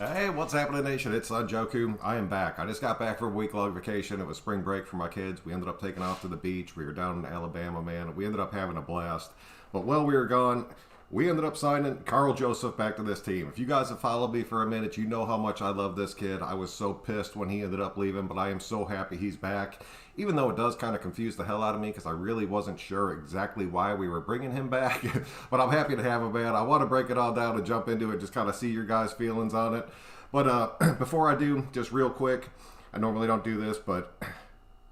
Hey, what's happening, nation? It's Joku. I am back. I just got back from a week-long vacation. It was spring break for my kids. We ended up taking off to the beach. We were down in Alabama, man. We ended up having a blast. But while we were gone, we ended up signing Carl Joseph back to this team. If you guys have followed me for a minute, you know how much I love this kid. I was so pissed when he ended up leaving, but I am so happy he's back. Even though it does kind of confuse the hell out of me because I really wasn't sure exactly why we were bringing him back. But I'm happy to have him, man. I want to break it all down and jump into it, just kind of see your guys' feelings on it. But before I do, just real quick, I normally don't do this, but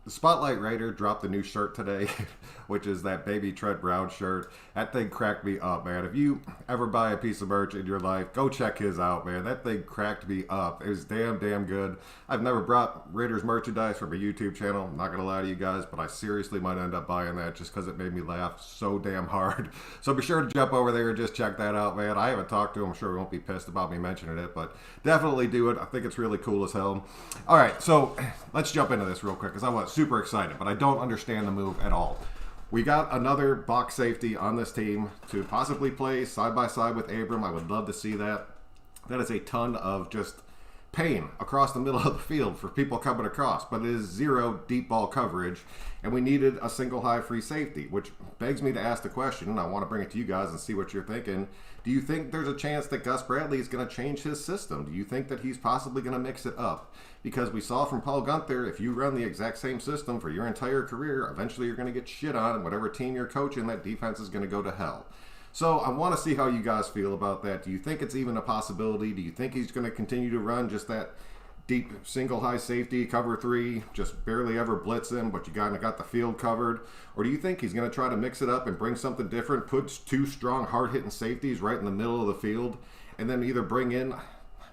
the Spotlight Raider dropped a new shirt today, which is that baby Trent Brown shirt. That thing cracked me up, man. If you ever buy a piece of merch in your life, go check his out, man. That thing cracked me up. It was damn good. I've never brought Raiders merchandise from a YouTube channel. I'm not going to lie to you guys, but I seriously might end up buying that just because it made me laugh so damn hard. So be sure to jump over there and just check that out, man. I haven't talked to him. I'm sure he won't be pissed about me mentioning it, but definitely do it. I think it's really cool as hell. All right, so let's jump into this real quick because I was super excited, but I don't understand the move at all. We got another box safety on this team to possibly play side by side with Abram. I would love to see that. That is a ton of just pain across the middle of the field for people coming across, but it is zero deep ball coverage, and we needed a single high free safety, which begs me to ask the question, and I want to bring it to you guys and see what you're thinking. Do you think there's a chance that Gus Bradley is going to change his system? Do you think that he's possibly going to mix it up? Because we saw from Paul Gunther, if you run the exact same system for your entire career, eventually you're going to get shit on, and whatever team you're coaching, that defense is going to go to hell. So I want to see how you guys feel about that. Do you think it's even a possibility? Do you think he's going to continue to run just that deep single high safety, cover three, just barely ever blitz him, but you kind of got the field covered? Or do you think he's going to try to mix it up and bring something different, put two strong, hard-hitting safeties right in the middle of the field, and then either bring in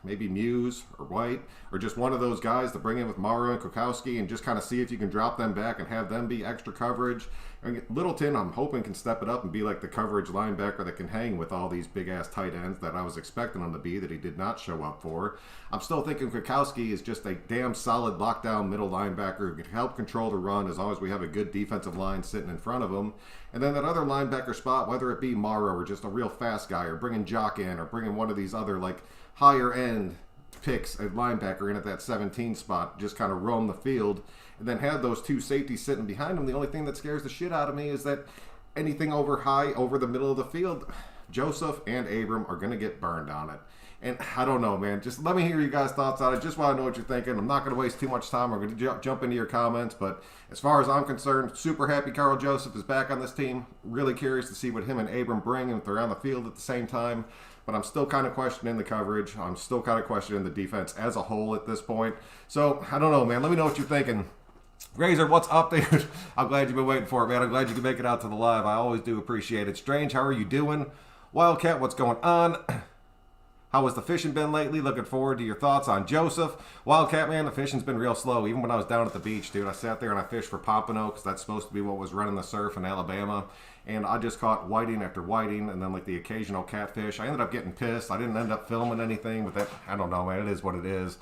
maybe Muse or White, or just one of those guys to bring in with Mara and Kokowski and just kind of see if you can drop them back and have them be extra coverage? And Littleton, I'm hoping, can step it up and be like the coverage linebacker that can hang with all these big-ass tight ends that I was expecting him to be, that he did not show up for. I'm still thinking Kokowski is just a damn solid lockdown middle linebacker who can help control the run as long as we have a good defensive line sitting in front of him. And then that other linebacker spot, whether it be Mara or just a real fast guy, or bringing Jock in, or bringing one of these other, like, higher-end picks at linebacker in at that 17 spot, just kind of roam the field, and then have those two safeties sitting behind him. The only thing that scares the shit out of me is that anything over high, over the middle of the field, Joseph and Abram are going to get burned on it. And I don't know, man. Just let me hear you guys' thoughts on it. Just want to know what you're thinking. I'm not going to waste too much time. We're going to jump into your comments. But as far as I'm concerned, super happy Carl Joseph is back on this team. Really curious to see what him and Abram bring if they're on the field at the same time. But I'm still kind of questioning the coverage. I'm still kind of questioning the defense as a whole at this point. So, I don't know, man. Let me know what you're thinking. Razor, what's up, dude? I'm glad you've been waiting for it, man. I'm glad you can make it out to the live. I always do appreciate it. Strange, how are you doing? Wildcat, what's going on? How has the fishing been lately? Looking forward to your thoughts on Joseph. Wildcat, man, the fishing's been real slow. Even when I was down at the beach, dude, I sat there and I fished for pompano because that's supposed to be what was running the surf in Alabama. And I just caught whiting after whiting and then like the occasional catfish. I ended up getting pissed. I didn't end up filming anything, but that, I don't know, man. It is what it is.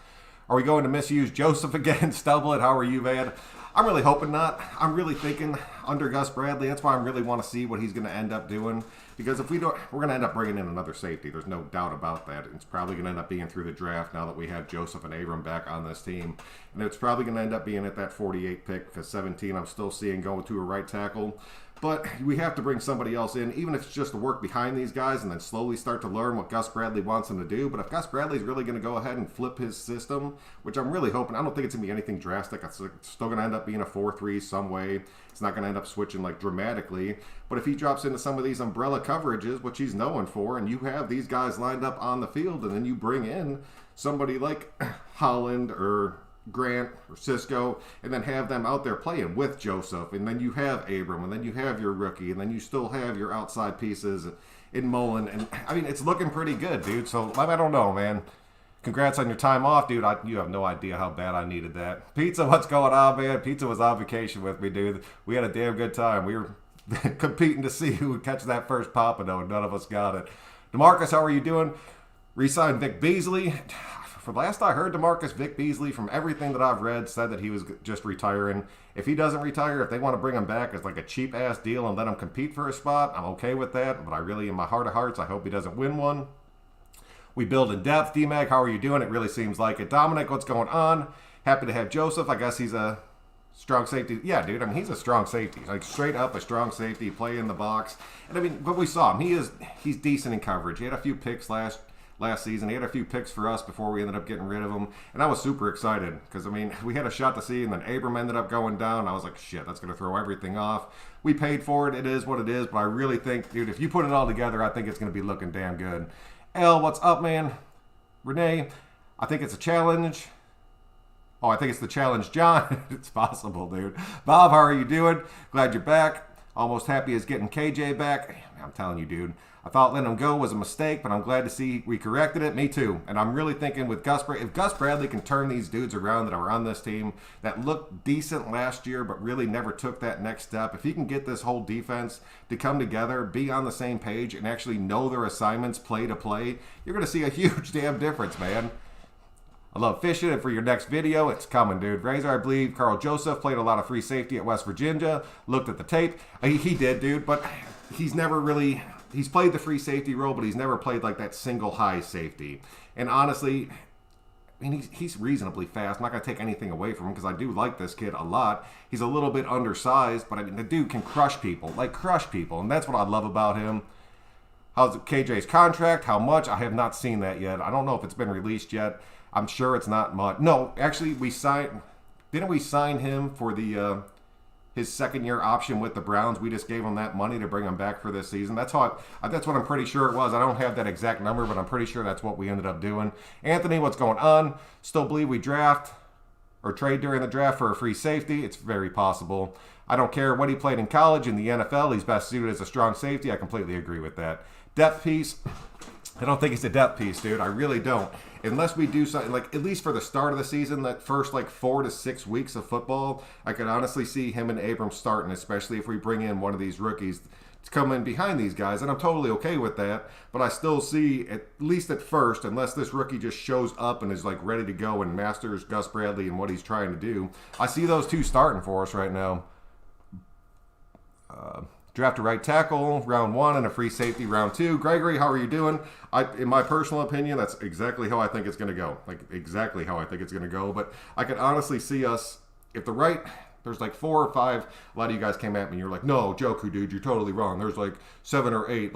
Are we going to misuse Joseph again? Stubblet, how are you, man? I'm really hoping not. I'm really thinking under Gus Bradley. That's why I really want to see what he's going to end up doing. Because if we don't, we're going to end up bringing in another safety. There's no doubt about that. It's probably going to end up being through the draft now that we have Joseph and Abram back on this team. And it's probably going to end up being at that 48 pick because 17 I'm still seeing going to a right tackle. But we have to bring somebody else in, even if it's just to work behind these guys and then slowly start to learn what Gus Bradley wants them to do. But if Gus Bradley's really going to go ahead and flip his system, which I'm really hoping, I don't think it's going to be anything drastic. It's still going to end up being a 4-3 some way. It's not going to end up switching like dramatically. But if he drops into some of these umbrella coverages, which he's known for, and you have these guys lined up on the field, and then you bring in somebody like Holland or Grant or Cisco, and then have them out there playing with Joseph, and then you have Abram, and then you have your rookie, and then you still have your outside pieces in Mullen, and I mean, it's looking pretty good, dude. So I don't know, man. Congrats on your time off, dude. You have no idea how bad I needed that. Pizza, what's going on, man? Pizza was on vacation with me, dude. We had a damn good time. We were competing to see who would catch that first pompano, and none of us got it. DeMarcus, how are you doing? Re-signed Vic Beasley. For last I heard, DeMarcus, Vic Beasley, from everything that I've read, said that he was just retiring. If he doesn't retire, if they want to bring him back as like a cheap-ass deal and let him compete for a spot, I'm okay with that. But I really, in my heart of hearts, I hope he doesn't win one. We build in depth. D-Mag, how are you doing? It really seems like it. Dominic, what's going on? Happy to have Joseph. I guess he's a strong safety. Yeah, dude. I mean, he's a strong safety. Like, straight up a strong safety. Play in the box. And, I mean, but we saw him. He's decent in coverage. He had a few picks last season. He had a few picks for us before we ended up getting rid of him. And I was super excited because, I mean, we had a shot to see, and then Abram ended up going down. I was like, shit, that's going to throw everything off. We paid for it. It is what it is. But I really think, dude, if you put it all together, I think it's going to be looking damn good. L, what's up, man? Renee, I think it's a challenge. Oh, I think it's the challenge, John. It's possible, dude. Bob, how are you doing? Glad you're back. Almost happy as getting KJ back. I'm telling you, dude. I thought letting him go was a mistake, but I'm glad to see we corrected it. Me too. And I'm really thinking with if Gus Bradley can turn these dudes around that are on this team that looked decent last year but really never took that next step, if he can get this whole defense to come together, be on the same page, and actually know their assignments play to play, you're going to see a huge damn difference, man. I love fishing, and for your next video, it's coming, dude. Razor, I believe Carl Joseph played a lot of free safety at West Virginia. Looked at the tape. He did, dude, but he's never really... He's played the free safety role, but he's never played like that single high safety. And honestly, I mean, he's reasonably fast. I'm not going to take anything away from him because I do like this kid a lot. He's a little bit undersized, but I mean, the dude can crush people. And that's what I love about him. How's KJ's contract? How much? I have not seen that yet. I don't know if it's been released yet. I'm sure it's not much. No, actually, didn't we sign him for the his second-year option with the Browns? We just gave him that money to bring him back for this season. That's what I'm pretty sure it was. I don't have that exact number, but I'm pretty sure that's what we ended up doing. Anthony, what's going on? Still believe we draft or trade during the draft for a free safety? It's very possible. I don't care what he played in college. In the NFL, he's best suited as a strong safety. I completely agree with that. Depth piece. I don't think he's a depth piece, dude. I really don't. Unless we do something, like, at least for the start of the season, that first, 4 to 6 weeks of football, I could honestly see him and Abrams starting, especially if we bring in one of these rookies to come in behind these guys. And I'm totally okay with that. But I still see, at least at first, unless this rookie just shows up and is, ready to go and masters Gus Bradley and what he's trying to do, I see those two starting for us right now. Draft a right tackle, round 1, and a free safety, round 2. Gregory, how are you doing? In my personal opinion, that's exactly how I think it's going to go. Exactly how I think it's going to go. But I could honestly see us, if there's 4 or 5, a lot of you guys came at me and you're like, no, Joku, dude, you're totally wrong. There's 7 or 8,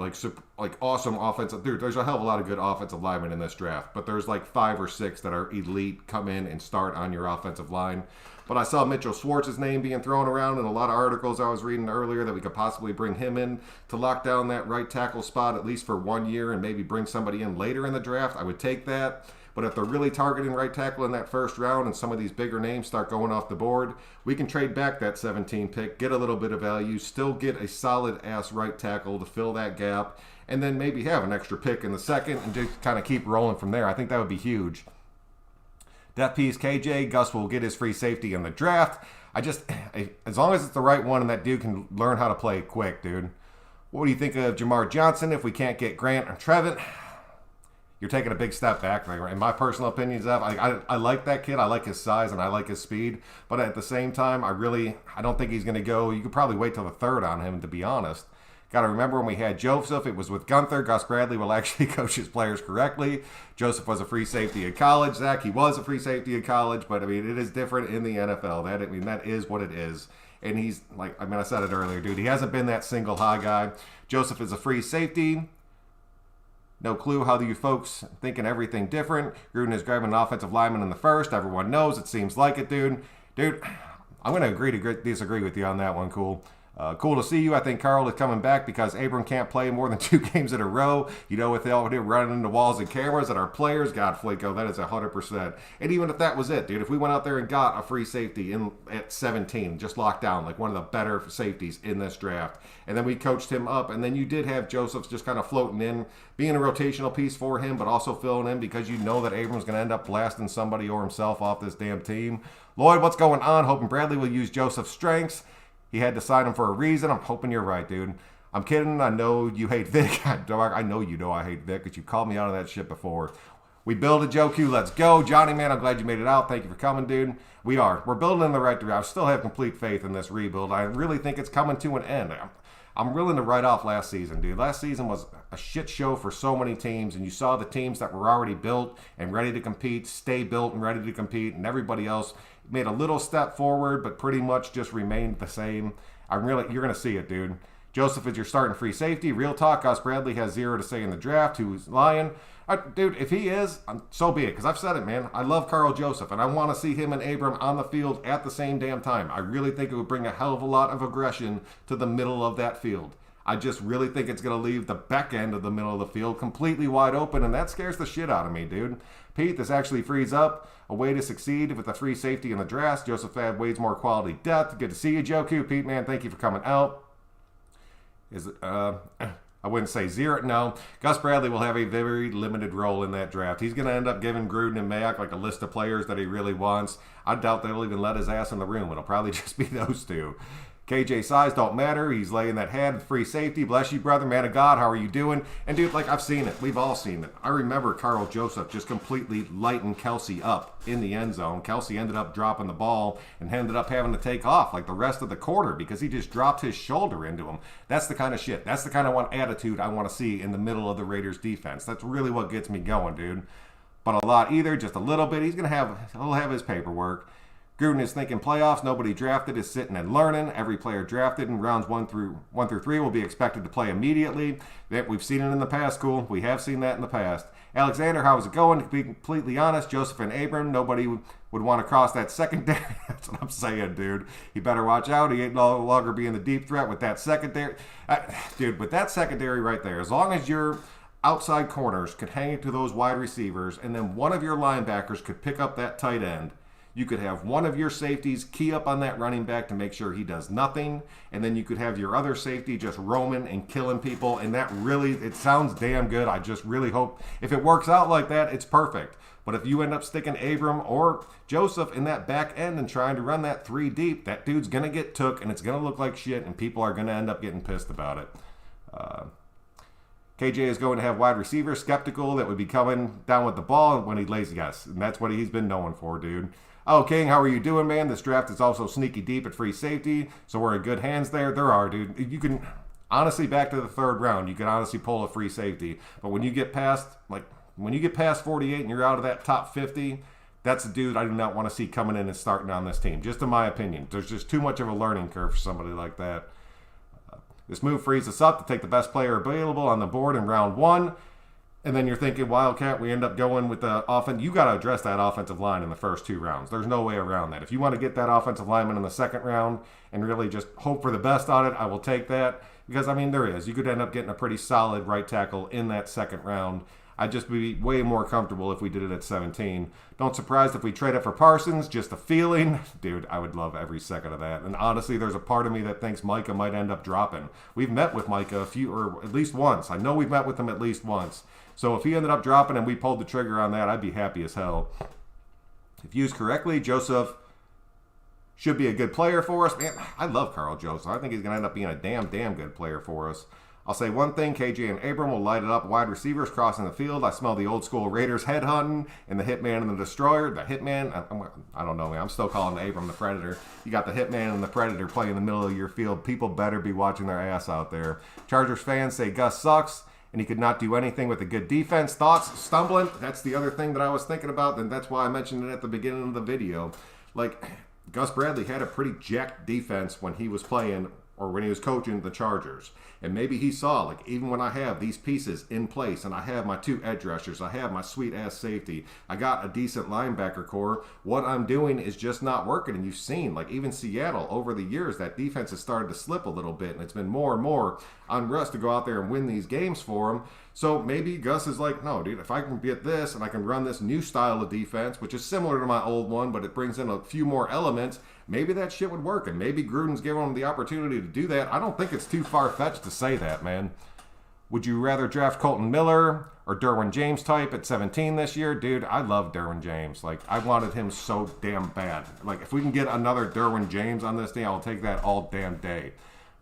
awesome offensive, dude, there's a hell of a lot of good offensive linemen in this draft. But there's 5 or 6 that are elite, come in and start on your offensive line. But I saw Mitchell Schwartz's name being thrown around in a lot of articles I was reading earlier that we could possibly bring him in to lock down that right tackle spot at least for 1 year and maybe bring somebody in later in the draft. I would take that. But if they're really targeting right tackle in that first round and some of these bigger names start going off the board, we can trade back that 17 pick, get a little bit of value, still get a solid-ass right tackle to fill that gap, and then maybe have an extra pick in the second and just kind of keep rolling from there. I think that would be huge. Depth piece, KJ. Gus will get his free safety in the draft. As long as it's the right one and that dude can learn how to play quick, dude. What do you think of Jamar Johnson if we can't get Grant or Trevin? You're taking a big step back. In my personal opinion, I like that kid. I like his size and I like his speed. But at the same time, I don't think he's going to go. You could probably wait till the 3rd on him, to be honest. Got to remember when we had Joseph, it was with Gunther. Gus Bradley will actually coach his players correctly. Joseph was a free safety in college. Zach, he was a free safety in college, but it is different in the NFL. That is what it is. And he's I said it earlier, dude. He hasn't been that single high guy. Joseph is a free safety. No clue how you folks thinking everything different. Gruden is grabbing an offensive lineman in the first. Everyone knows. It seems like it, dude. Dude, I'm going to agree to disagree with you on that one, cool. Cool to see you. I think Carl is coming back because Abram can't play more than 2 games in a row. With all running into walls and cameras and our players. God, Flaco, that is 100%. And even if that was it, dude, if we went out there and got a free safety at 17, just locked down, one of the better safeties in this draft, and then we coached him up, and then you did have Joseph's just kind of floating in, being a rotational piece for him, but also filling in because you know that Abram's going to end up blasting somebody or himself off this damn team. Lloyd, what's going on? Hoping Bradley will use Joseph's strengths. He had to sign him for a reason. I'm hoping you're right, dude. I'm kidding. I know you hate Vic. I know you know I hate Vic because you called me out of that shit before. We build a Joku. Let's go. Johnny, man, I'm glad you made it out. Thank you for coming, dude. We're building in the right direction. I still have complete faith in this rebuild. I really think it's coming to an end. I'm willing to write off last season, dude. Last season was a shit show for so many teams, and you saw the teams that were already built and ready to compete stay built and ready to compete, and everybody else made a little step forward, but pretty much just remained the same. You're going to see it, dude. Joseph is your starting free safety. Real talk, Gus Bradley has zero to say in the draft. Who's lying? Dude, if he is, so be it. Because I've said it, man. I love Carl Joseph, and I want to see him and Abram on the field at the same damn time. I really think it would bring a hell of a lot of aggression to the middle of that field. I just really think it's going to leave the back end of the middle of the field completely wide open, and that scares the shit out of me, dude. Pete, this actually frees up a way to succeed with a free safety in the draft. Joseph had ways more quality depth. Good to see you, Joku. Pete, man, thank you for coming out. I wouldn't say zero. No, Gus Bradley will have a very limited role in that draft. He's going to end up giving Gruden and Mayock like a list of players that he really wants. I doubt they'll even let his ass in the room. It'll probably just be those two. KJ size don't matter. He's laying that head, free safety. Bless you, brother, man of God. How are you doing? And dude, like I've seen it. We've all seen it. I remember Carl Joseph just completely lighting Kelsey up in the end zone. Kelsey ended up dropping the ball and ended up having to take off like the rest of the quarter because he just dropped his shoulder into him. That's the kind of shit. That's the kind of attitude I want to see in the middle of the Raiders defense. That's really what gets me going, dude. But a lot either, just a little bit. He'll have his paperwork. Gruden is thinking playoffs. Nobody drafted is sitting and learning. Every player drafted in rounds 1 through 3 will be expected to play immediately. We've seen it in the past, cool. We have seen that in the past. Alexander, how's it going? To be completely honest, Joseph and Abram, nobody would want to cross that secondary. That's what I'm saying, dude. He better watch out. He ain't no longer being the deep threat with that secondary. Dude, with that secondary right there, as long as your outside corners could hang it to those wide receivers and then one of your linebackers could pick up that tight end, you could have one of your safeties key up on that running back to make sure he does nothing, and then you could have your other safety just roaming and killing people, and that really, it sounds damn good. I just really hope, if it works out like that, it's perfect. But if you end up sticking Abram or Joseph in that back end and trying to run that 3 deep, that dude's going to get took, and it's going to look like shit, and people are going to end up getting pissed about it. KJ is going to have wide receivers skeptical that would be coming down with the ball when he lays yes, and that's what he's been known for, dude. Oh, King, how are you doing, man? This draft is also sneaky deep at free safety, so we're in good hands there. There are, dude. You can, honestly, back to the 3rd round, you can honestly pull a free safety. But when you get past, 48 and you're out of that top 50, that's a dude I do not want to see coming in and starting on this team, just in my opinion. There's just too much of a learning curve for somebody like that. This move frees us up to take the best player available on the board in round 1. And then you're thinking, Wildcat, we end up going with the offense. You got to address that offensive line in the first 2 rounds. There's no way around that. If you want to get that offensive lineman in the 2nd round and really just hope for the best on it, I will take that. Because, I mean, there is. You could end up getting a pretty solid right tackle in that 2nd round. I'd just be way more comfortable if we did it at 17. Don't surprise if we trade it for Parsons. Just a feeling. Dude, I would love every second of that. And honestly, there's a part of me that thinks Micah might end up dropping. We've met with Micah or at least once. I know we've met with him at least once. So if he ended up dropping and we pulled the trigger on that, I'd be happy as hell. If used correctly, Joseph should be a good player for us. Man, I love Carl Joseph. I think he's going to end up being a damn good player for us. I'll say one thing, KJ and Abram will light it up. Wide receivers crossing the field. I smell the old school Raiders headhunting and the Hitman and the Destroyer. The Hitman, I don't know, man. I'm still calling Abram the Predator. You got the Hitman and the Predator playing in the middle of your field. People better be watching their ass out there. Chargers fans say Gus sucks and he could not do anything with a good defense. Thoughts? Stumbling? That's the other thing that I was thinking about, and that's why I mentioned it at the beginning of the video. Like, Gus Bradley had a pretty jacked defense when he was playing or when he was coaching the Chargers. And maybe he saw, like, even when I have these pieces in place and I have my 2 edge rushers, I have my sweet-ass safety, I got a decent linebacker core, what I'm doing is just not working. And you've seen, like, even Seattle, over the years, that defense has started to slip a little bit, and it's been more and more on Russ to go out there and win these games for him. So maybe Gus is like, no, dude, if I can get this and I can run this new style of defense, which is similar to my old one, but it brings in a few more elements, maybe that shit would work. And maybe Gruden's giving him the opportunity to do that. I don't think it's too far-fetched to say that, man. Would you rather draft Colton Miller or Derwin James type at 17 this year? Dude, I love Derwin James. Like, I wanted him so damn bad. Like, if we can get another Derwin James on this thing, I'll take that all damn day.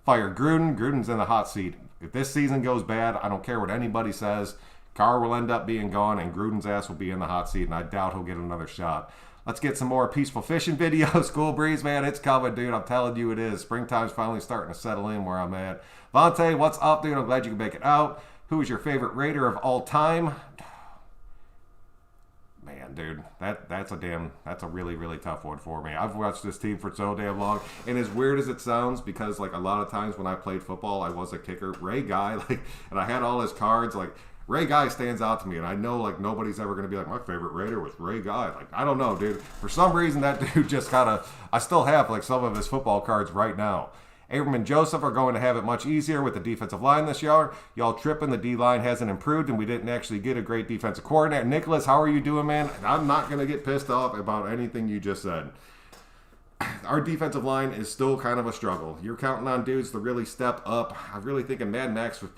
Fire Gruden. Gruden's in the hot seat. If this season goes bad, I don't care what anybody says. Carr will end up being gone, and Gruden's ass will be in the hot seat, and I doubt he'll get another shot. Let's get some more peaceful fishing videos. Cool breeze, man. It's coming, dude. I'm telling you it is. Springtime's finally starting to settle in where I'm at. Vontae, what's up, dude? I'm glad you can make it out. Who is your favorite Raider of all time? Man, dude, that's a really, really tough one for me. I've watched this team for so damn long, and as weird as it sounds, because like a lot of times when I played football, I was a kicker. Ray Guy, like, and I had all his cards, like, Ray Guy stands out to me, and I know like nobody's ever gonna be like, my favorite Raider was Ray Guy. Like, I don't know, dude. For some reason, that dude just I still have like some of his football cards right now. Abram and Joseph are going to have it much easier with the defensive line this year. Y'all tripping. The D-line hasn't improved, and we didn't actually get a great defensive coordinator. Nicholas, how are you doing, man? I'm not going to get pissed off about anything you just said. Our defensive line is still kind of a struggle. You're counting on dudes to really step up. I'm really thinking Mad Max was...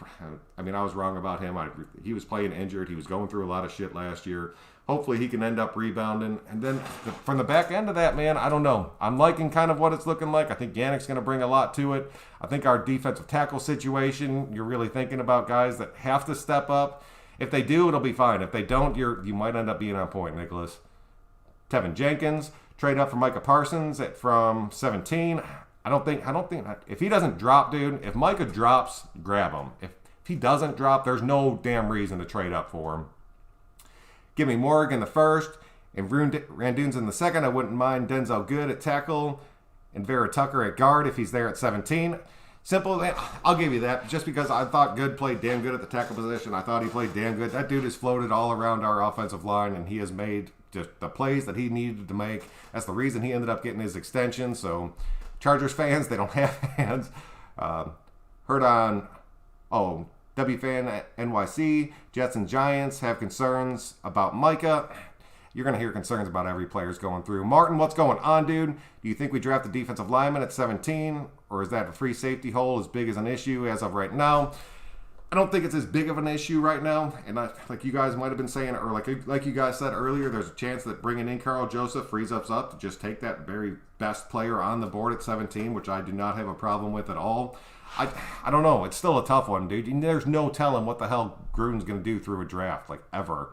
I mean, I was wrong about him. He was playing injured. He was going through a lot of shit last year. Hopefully he can end up rebounding. And then from the back end of that, man, I don't know. I'm liking kind of what it's looking like. I think Yannick's going to bring a lot to it. I think our defensive tackle situation, you're really thinking about guys that have to step up. If they do, it'll be fine. If they don't, you might end up being on point, Nicholas. Tevin Jenkins, trade up for Micah Parsons from 17. I don't think if he doesn't drop, dude, if Micah drops, grab him. If he doesn't drop, there's no damn reason to trade up for him. Give me Morgan in the first and Randoons in the second. I wouldn't mind Denzel Good at tackle and Vera Tucker at guard if he's there at 17. Simple. I'll give you that. Just because I thought Good played damn good at the tackle position. I thought he played damn good. That dude has floated all around our offensive line, and he has made just the plays that he needed to make. That's the reason he ended up getting his extension. So, Chargers fans, they don't have hands. Heard on, WFan NYC, Jets and Giants have concerns about Micah. You're going to hear concerns about every player's going through. Martin, what's going on, dude? Do you think we draft a defensive lineman at 17? Or is that a free safety hole as big as an issue as of right now? I don't think it's as big of an issue right now. And like you guys might have been saying, or like you guys said earlier, there's a chance that bringing in Carl Joseph frees us up to just take that very best player on the board at 17, which I do not have a problem with at all. I don't know. It's still a tough one, dude. There's no telling what the hell Gruden's going to do through a draft, like, ever.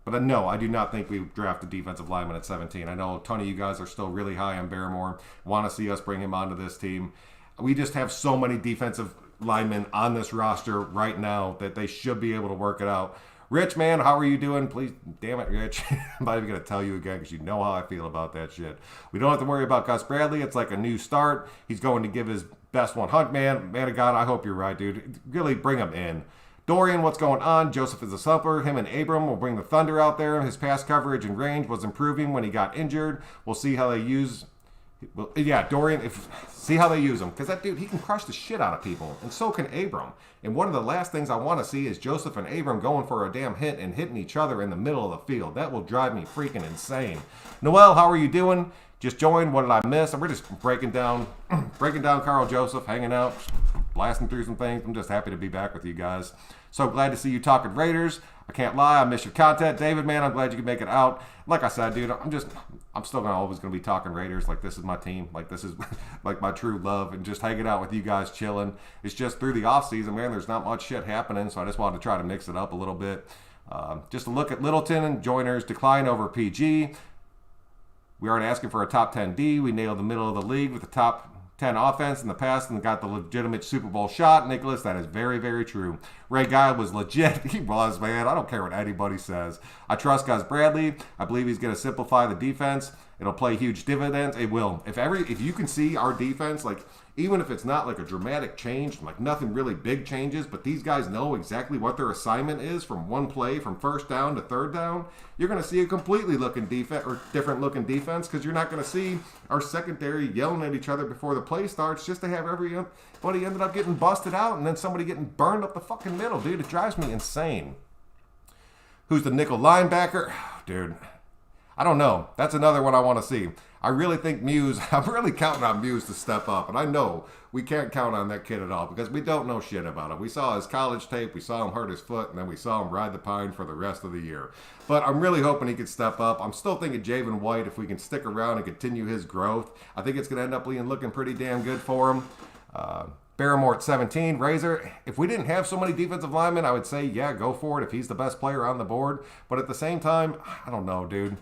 But no, I do not think we draft a defensive lineman at 17. I know a ton of you guys are still really high on Barrymore, want to see us bring him onto this team. We just have so many defensive linemen on this roster right now that they should be able to work it out. Rich, man, how are you doing? Please, damn it, Rich. I'm not even going to tell you again because you know how I feel about that shit. We don't have to worry about Gus Bradley. It's like a new start. He's going to give his best 100. Man of God, I hope you're right, dude. Really bring him in. Dorian, what's going on? Joseph is a supper. Him and Abram will bring the Thunder out there. His pass coverage and range was improving when he got injured. We'll see how they use... Well, yeah, Dorian, see how they use him. Because that dude, he can crush the shit out of people. And so can Abram. And one of the last things I want to see is Joseph and Abram going for a damn hit and hitting each other in the middle of the field. That will drive me freaking insane. Noel, how are you doing? Just joined. What did I miss? We're just breaking down Carl Joseph, hanging out, blasting through some things. I'm just happy to be back with you guys. So glad to see you talking Raiders. I can't lie, I miss your content. David, man, I'm glad you can make it out. Like I said, dude, I'm still always going to be talking Raiders. Like, this is my team. Like, this is like my true love. And just hanging out with you guys, chilling. It's just through the offseason, man, there's not much shit happening. So I just wanted to try to mix it up a little bit. Just a look at Littleton and Joyner's decline over PG. We aren't asking for a top 10 D. We nailed the middle of the league with the top 10 offense in the past and got the legitimate Super Bowl shot. Nicholas, that is very, very true. Ray Guy was legit. He was, man. I don't care what anybody says. I trust Gus Bradley. I believe he's going to simplify the defense. It'll play huge dividends. It will. If you can see our defense, like, even if it's not like a dramatic change, like nothing really big changes, but these guys know exactly what their assignment is from one play, from first down to third down, you're going to see a completely looking defense or different looking defense because you're not going to see our secondary yelling at each other before the play starts just to have everybody ended up getting busted out and then somebody getting burned up the fucking middle, dude. It drives me insane. Who's the nickel linebacker? Dude, I don't know. That's another one I want to see. I really think I'm really counting on Muse to step up. And I know we can't count on that kid at all because we don't know shit about him. We saw his college tape, we saw him hurt his foot, and then we saw him ride the pine for the rest of the year. But I'm really hoping he can step up. I'm still thinking Javen White, if we can stick around and continue his growth, I think it's going to end up looking pretty damn good for him. Barrymore at 17. Razor, if we didn't have so many defensive linemen, I would say, yeah, go for it if he's the best player on the board. But at the same time, I don't know, dude.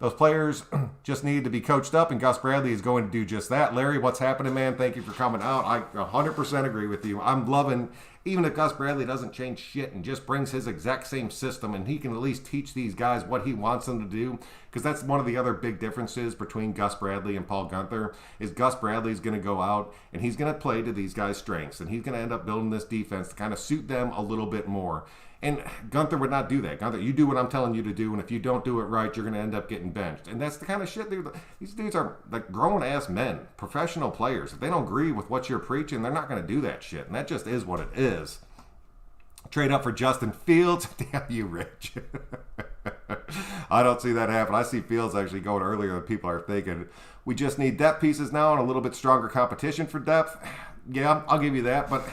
Those players just need to be coached up, and Gus Bradley is going to do just that. Larry, what's happening, man? Thank you for coming out. I 100% agree with you. I'm loving, even if Gus Bradley doesn't change shit and just brings his exact same system, and he can at least teach these guys what he wants them to do, because that's one of the other big differences between Gus Bradley and Paul Guenther, is Gus Bradley's going to go out and he's going to play to these guys' strengths, and he's going to end up building this defense to kind of suit them a little bit more. And Guenther would not do that. Guenther, you do what I'm telling you to do, and if you don't do it right, you're going to end up getting benched. And that's the kind of shit, dude. These dudes are like grown-ass men, professional players. If they don't agree with what you're preaching, they're not going to do that shit. And that just is what it is. Trade up for Justin Fields. Damn you, Rich. I don't see that happen. I see Fields actually going earlier than people are thinking. We just need depth pieces now and a little bit stronger competition for depth. Yeah, I'll give you that, but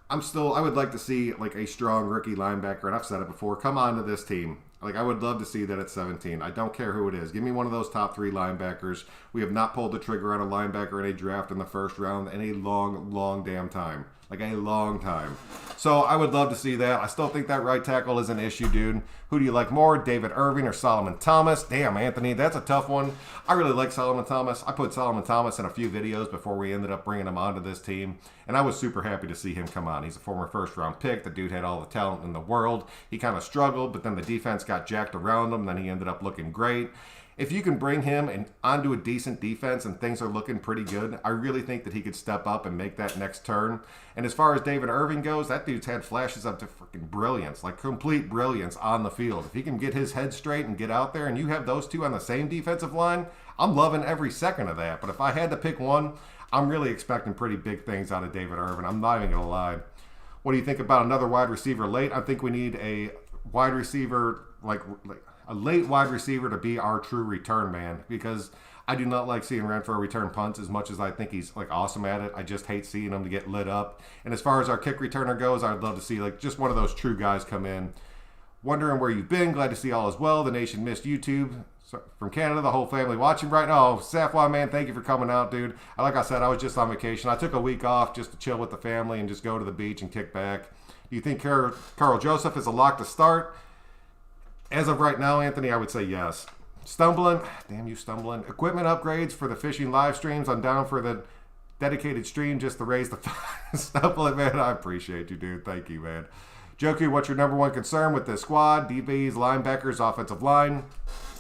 I would like to see like a strong rookie linebacker, and I've said it before, come on to this team. Like, I would love to see that at 17. I don't care who it is. Give me one of those top 3 linebackers. We have not pulled the trigger on a linebacker in a draft in the first round in a long, long damn time. Like, a long time. So, I would love to see that. I still think that right tackle is an issue, dude. Who do you like more, David Irving or Solomon Thomas? Damn, Anthony, that's a tough one. I really like Solomon Thomas. I put Solomon Thomas in a few videos before we ended up bringing him onto this team, and I was super happy to see him come on. He's a former first-round pick. The dude had all the talent in the world. He kind of struggled, but then the defense got jacked around him, and then he ended up looking great. If you can bring him onto a decent defense and things are looking pretty good, I really think that he could step up and make that next turn. And as far as David Irving goes, that dude's had flashes up to freaking brilliance, like complete brilliance on the field. If he can get his head straight and get out there and you have those two on the same defensive line, I'm loving every second of that. But if I had to pick one, I'm really expecting pretty big things out of David Irving. I'm not even going to lie. What do you think about another wide receiver late? I think we need a wide receiver, like a late wide receiver to be our true return man, because I do not like seeing Renfrow return punts as much as I think he's like awesome at it. I just hate seeing him to get lit up. And as far as our kick returner goes, I'd love to see like just one of those true guys come in. Wondering where you've been. Glad to see all as well. The nation missed YouTube. So, from Canada, the whole family watching right now. Oh, Safwa, man, thank you for coming out, dude. Like I said, I was just on vacation. I took a week off just to chill with the family and just go to the beach and kick back. Do you think Carl Joseph is a lock to start? As of right now, Anthony, I would say yes. Stumbling. Damn you, stumbling. Equipment upgrades for the fishing live streams. I'm down for the dedicated stream just to raise the stumbling, man. I appreciate you, dude. Thank you, man. Joku, what's your number one concern with this squad? DBs, linebackers, offensive line.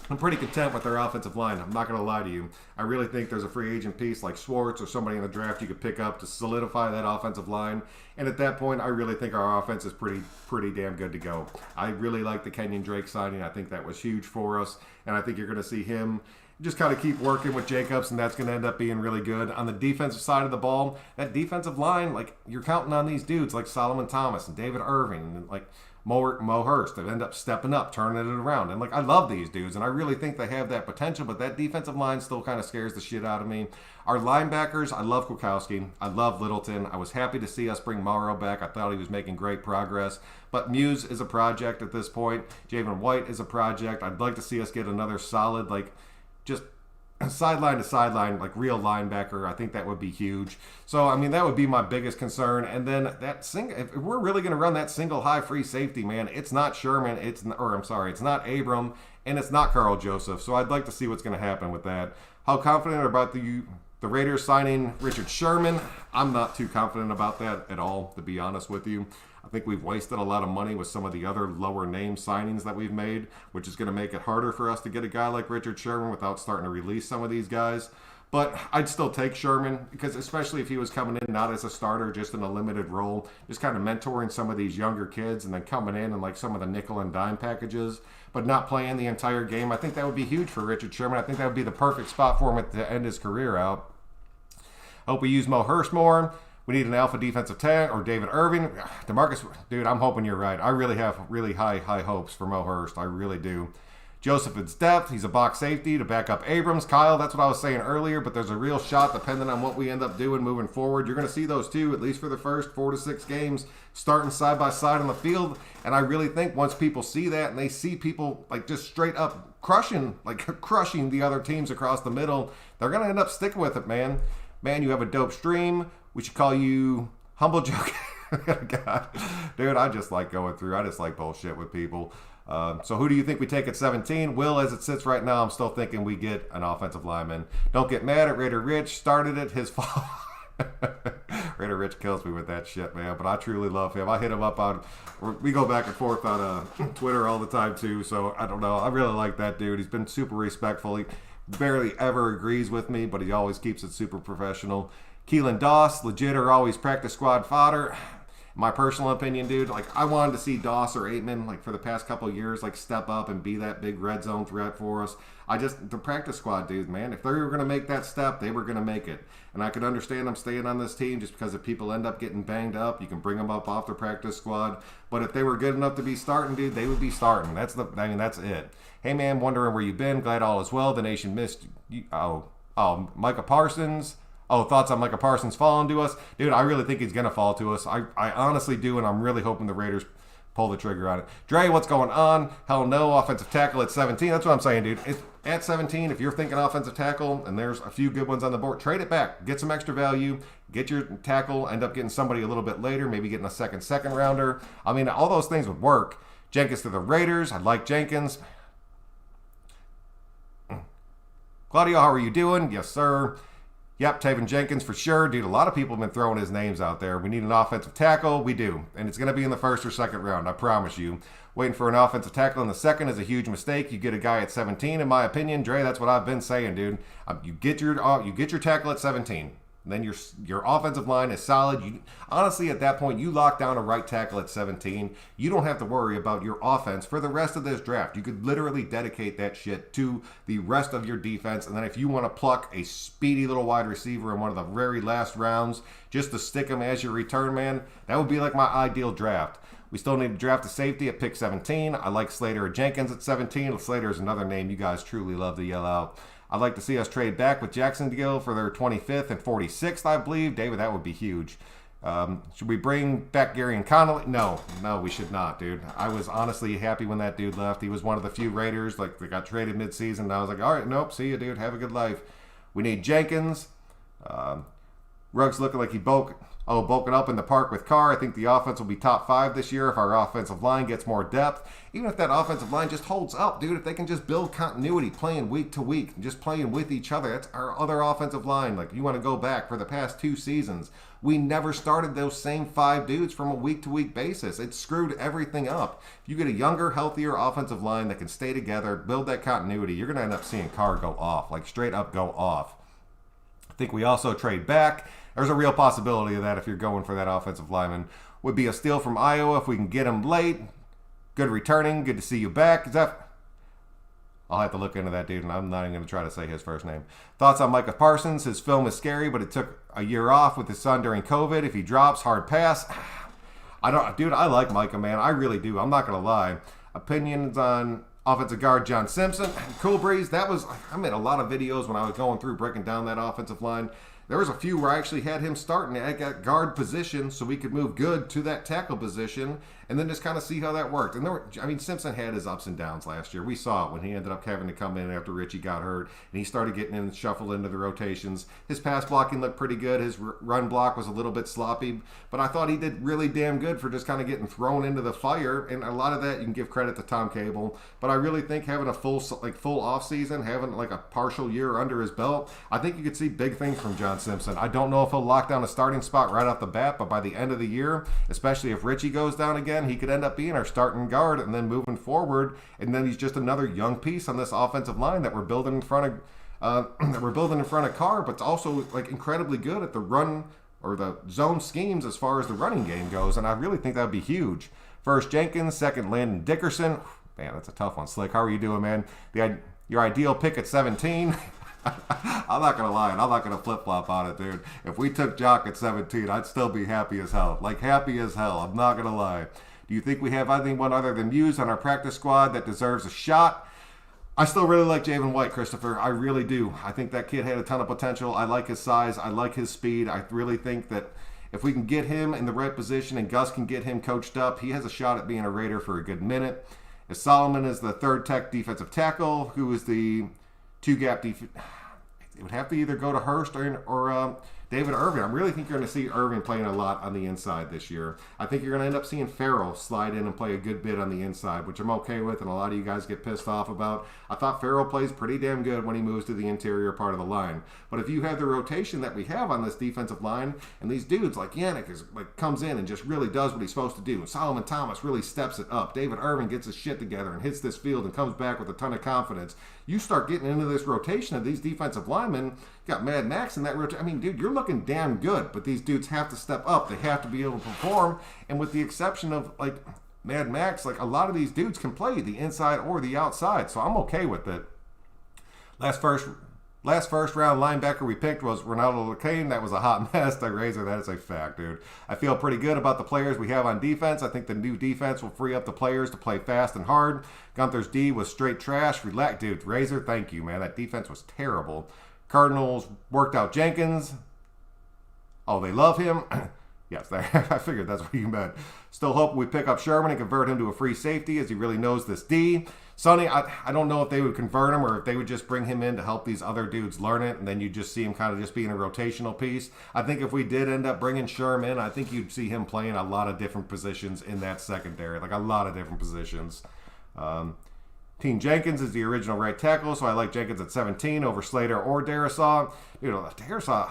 I'm pretty content with their offensive line. I'm not going to lie to you. I really think there's a free agent piece like Schwartz or somebody in the draft you could pick up to solidify that offensive line. And at that point, I really think our offense is pretty damn good to go. I really like the Kenyon Drake signing. I think that was huge for us. And I think you're going to see him just kind of keep working with Jacobs, and that's going to end up being really good. On the defensive side of the ball, that defensive line, like, you're counting on these dudes like Solomon Thomas and David Irving and like Mo Hurst that end up stepping up, turning it around. And like, I love these dudes, and I really think they have that potential, but that defensive line still kind of scares the shit out of me. Our linebackers, I love Kwiatkowski. I love Littleton. I was happy to see us bring Morrow back. I thought he was making great progress. But Muse is a project at this point. Javen White is a project. I'd like to see us get another solid, like, just sideline to sideline, like real linebacker. I think that would be huge. So, I mean, that would be my biggest concern. And then if we're really going to run that single high free safety, man, it's not Sherman, it's not Abram, and it's not Carl Joseph. So I'd like to see what's going to happen with that. How confident about the Raiders signing Richard Sherman? I'm not too confident about that at all, to be honest with you. I think we've wasted a lot of money with some of the other lower name signings that we've made, which is going to make it harder for us to get a guy like Richard Sherman without starting to release some of these guys. But I'd still take Sherman, because especially if he was coming in not as a starter, just in a limited role, just kind of mentoring some of these younger kids and then coming in like some of the nickel and dime packages, but not playing the entire game. I think that would be huge for Richard Sherman. I think that would be the perfect spot for him to end his career out. Hope we use Mo Hurst more. We need an alpha defensive tackle or David Irving. DeMarcus, dude, I'm hoping you're right. I really have really high hopes for Mo Hurst. I really do. Joseph is depth. He's a box safety to back up Abrams. Kyle, that's what I was saying earlier, but there's a real shot depending on what we end up doing moving forward. You're going to see those two, at least for the first 4 to 6 games, starting side by side on the field. And I really think once people see that and they see people like just straight up crushing the other teams across the middle, they're going to end up sticking with it, man. Man, you have a dope stream. We should call you Humble Joke. God. Dude, I just like going through. I just like bullshit with people. So who do you think we take at 17? Will, as it sits right now, I'm still thinking we get an offensive lineman. Don't get mad at Raider Rich. Started it, his fault. Raider Rich kills me with that shit, man. But I truly love him. I hit him up on, we go back and forth on Twitter all the time too. So I don't know. I really like that dude. He's been super respectful. He barely ever agrees with me, but he always keeps it super professional. Keelan Doss, legit or always practice squad fodder. My personal opinion, dude, like I wanted to see Doss or Aitman, like for the past couple of years, like step up and be that big red zone threat for us. The practice squad dudes, man, if they were going to make that step, they were going to make it. And I could understand them staying on this team just because if people end up getting banged up, you can bring them up off the practice squad. But if they were good enough to be starting, dude, they would be starting. That's it. Hey, man, wondering where you've been. Glad all is well. The nation missed you. Oh, Micah Parsons. Oh, thoughts on Micah Parsons falling to us? Dude, I really think he's going to fall to us. I honestly do, and I'm really hoping the Raiders pull the trigger on it. Dre, what's going on? Hell no, offensive tackle at 17. That's what I'm saying, dude. At 17, if you're thinking offensive tackle and there's a few good ones on the board, trade it back. Get some extra value. Get your tackle. End up getting somebody a little bit later, maybe getting a second rounder. I mean, all those things would work. Jenkins to the Raiders. I like Jenkins. Claudio, how are you doing? Yes, sir. Yep, Taven Jenkins for sure. Dude, a lot of people have been throwing his names out there. We need an offensive tackle. We do. And it's going to be in the first or second round, I promise you. Waiting for an offensive tackle in the second is a huge mistake. You get a guy at 17, in my opinion. Dre, that's what I've been saying, dude. You get your tackle at 17. Then your offensive line is solid. Honestly, at that point, you lock down a right tackle at 17. You don't have to worry about your offense for the rest of this draft. You could literally dedicate that shit to the rest of your defense. And then if you want to pluck a speedy little wide receiver in one of the very last rounds just to stick him as your return man, that would be like my ideal draft. We still need to draft a safety at pick 17. I like Slater or Jenkins at 17. Slater is another name you guys truly love to yell out. I'd like to see us trade back with Jacksonville for their 25th and 46th, I believe. David, that would be huge. Should we bring back Gary and Connolly? No, we should not, dude. I was honestly happy when that dude left. He was one of the few Raiders that got traded midseason. And I was like, all right, nope, see you, dude. Have a good life. We need Jenkins. Ruggs looking like he bulking up in the park with Carr. I think the offense will be top 5 this year if our offensive line gets more depth. Even if that offensive line just holds up, dude, if they can just build continuity, playing week to week, and just playing with each other. That's our other offensive line. Like, you want to go back for the past 2 seasons. We never started those same 5 dudes from a week-to-week basis. It screwed everything up. If you get a younger, healthier offensive line that can stay together, build that continuity, you're going to end up seeing Carr go off, like straight up go off. I think we also trade back. There's a real possibility of that if you're going for that offensive lineman. Would be a steal from Iowa if we can get him late. Good returning. Good to see you back. I'll have to look into that dude, and I'm not even going to try to say his first name. Thoughts on Micah Parsons? His film is scary, but it took a year off with his son during COVID. If he drops, hard pass. I like Micah, man. I really do. I'm not going to lie. Opinions on offensive guard John Simpson. Cool Breeze. I made a lot of videos when I was going through breaking down that offensive line. There was a few where I actually had him starting at that guard position so we could move good to that tackle position and then just kind of see how that worked. And Simpson had his ups and downs last year. We saw it when he ended up having to come in after Richie got hurt and he started getting in and shuffled into the rotations. His pass blocking looked pretty good. His run block was a little bit sloppy, but I thought he did really damn good for just kind of getting thrown into the fire. And a lot of that you can give credit to Tom Cable, but I really think having a full off season, having like a partial year under his belt, I think you could see big things from John Simpson. I don't know if he'll lock down a starting spot right off the bat, but by the end of the year, especially if Richie goes down again, he could end up being our starting guard and then moving forward, and then he's just another young piece on this offensive line that we're building in front of Carr, but it's also like incredibly good at the run or the zone schemes as far as the running game goes, and I really think that would be huge. First Jenkins, second Landon Dickerson. Man, that's a tough one. Slick, how are you doing, man? Your ideal pick at 17. I'm not going to lie, and I'm not going to flip-flop on it, dude. If we took Jock at 17, I'd still be happy as hell. Like, happy as hell. I'm not going to lie. Do you think we have anyone other than Muse on our practice squad that deserves a shot? I still really like Javen White, Christopher. I really do. I think that kid had a ton of potential. I like his size. I like his speed. I really think that if we can get him in the right position and Gus can get him coached up, he has a shot at being a Raider for a good minute. If Solomon is the third tech defensive tackle, who is the two-gap defense, it would have to either go to Hurst or David Irving, I really think you're going to see Irving playing a lot on the inside this year. I think you're going to end up seeing Farrell slide in and play a good bit on the inside, which I'm okay with, and a lot of you guys get pissed off about. I thought Farrell plays pretty damn good when he moves to the interior part of the line. But if you have the rotation that we have on this defensive line, and these dudes like Yannick comes in and just really does what he's supposed to do, and Solomon Thomas really steps it up, David Irving gets his shit together and hits this field and comes back with a ton of confidence, you start getting into this rotation of these defensive linemen. You got Mad Max in that rotation. I mean, dude, you're looking damn good, but these dudes have to step up. They have to be able to perform. And with the exception of, like, Mad Max, like, a lot of these dudes can play the inside or the outside, so I'm okay with it. Last first round linebacker we picked was Ronaldo Lacane. That was a hot mess. Razor, that is a fact, dude. I feel pretty good about the players we have on defense. I think the new defense will free up the players to play fast and hard. Gunther's D was straight trash. Relax, dude. Razor, thank you, man. That defense was terrible. Cardinals worked out Jenkins. Oh, they love him. Yes, I figured that's what you meant. Still hoping we pick up Sherman and convert him to a free safety, as he really knows this D. Sonny, I don't know if they would convert him or if they would just bring him in to help these other dudes learn it, and then you just see him kind of just being a rotational piece. I think if we did end up bringing Sherman, I think you'd see him playing a lot of different positions in that secondary, like a lot of different positions. Team Jenkins is the original right tackle, so I like Jenkins at 17 over Slater or Darisaw. You know, Darisaw,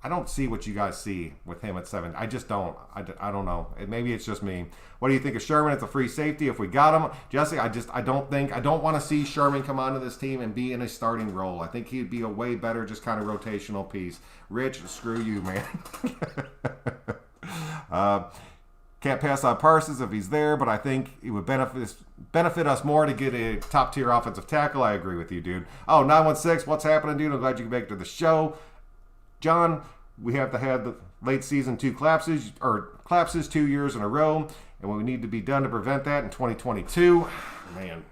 I don't see what you guys see with him at 7. I just don't. I don't know. Maybe it's just me. What do you think of Sherman as a free safety if we got him? Jesse, I don't want to see Sherman come onto this team and be in a starting role. I think he'd be a way better just kind of rotational piece. Rich, screw you, man. Can't pass on Parsons if he's there, but I think it would benefit us more to get a top-tier offensive tackle. I agree with you, dude. Oh, 916, what's happening, dude? I'm glad you can make it to the show. John, we have to have the late season 2 collapses 2 years in a row, and we need to be done to prevent that in 2022. Man,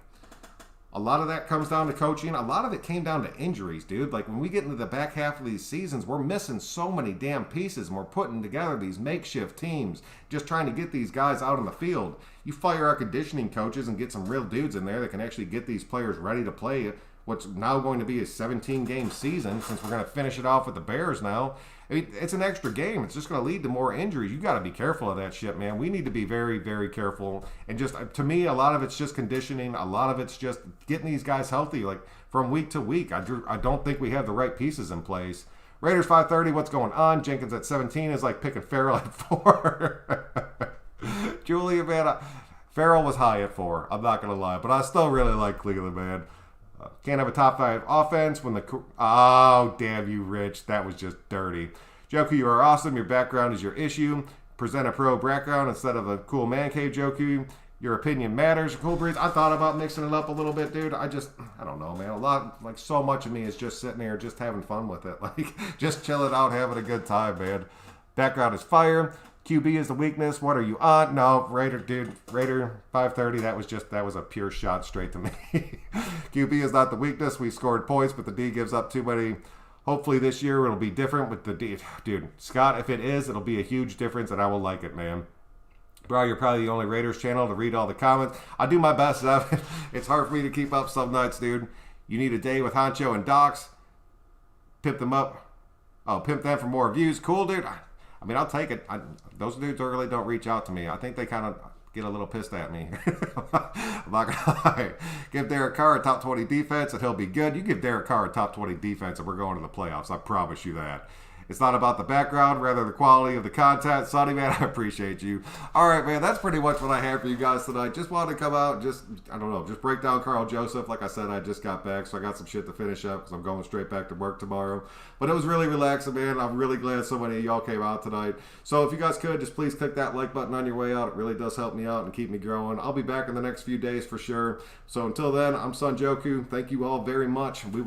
a lot of that comes down to coaching. A lot of it came down to injuries, dude. Like, when we get into the back half of these seasons, we're missing so many damn pieces, and we're putting together these makeshift teams, just trying to get these guys out on the field. You fire our conditioning coaches and get some real dudes in there that can actually get these players ready to play what's now going to be a 17-game season, since we're going to finish it off with the Bears now. I mean, it's an extra game. It's just going to lead to more injuries. You got to be careful of that shit, man. We need to be very, very careful. And just, to me, a lot of it's just conditioning. A lot of it's just getting these guys healthy, like, from week to week. I don't think we have the right pieces in place. Raiders 530, what's going on? Jenkins at 17 is like picking Farrell at 4. Julia, man, Farrell was high at 4. I'm not going to lie. But I still really like Cleveland, man. Can't have a top 5 offense when the... Oh, damn you, Rich. That was just dirty. Joku, you are awesome. Your background is your issue. Present a pro background instead of a cool man cave, Joku. Your opinion matters. Cool Breeze. I thought about mixing it up a little bit, dude. I don't know, man. A lot, like, so much of me is just sitting there just having fun with it. Like, just chilling out, having a good time, man. Background is fire. QB is the weakness. What are you on? No, Raider 530. That was a pure shot straight to me. QB is not the weakness. We scored points, but the D gives up too many. Hopefully this year it'll be different with the D. Dude, Scott, if it is, it'll be a huge difference, and I will like it, man. Bro, you're probably the only Raiders channel to read all the comments. I do my best. It's hard for me to keep up some nights, dude. You need a day with Honcho and Docs. Pimp them up. Oh, pimp them for more views. Cool, dude. I mean, I'll take it. Those dudes really don't reach out to me. I think they kind of get a little pissed at me. I'm not gonna lie. Give Derek Carr a top 20 defense and he'll be good. You give Derek Carr a top 20 defense and we're going to the playoffs. I promise you that. It's not about the background, rather the quality of the content. Sonny, man, I appreciate you. All right, man, that's pretty much what I have for you guys tonight. Just wanted to come out and just break down Carl Joseph. Like I said, I just got back, so I got some shit to finish up because I'm going straight back to work tomorrow. But it was really relaxing, man. I'm really glad so many of y'all came out tonight. So if you guys could, just please click that like button on your way out. It really does help me out and keep me growing. I'll be back in the next few days for sure. So until then, I'm Son Joku. Thank you all very much. We will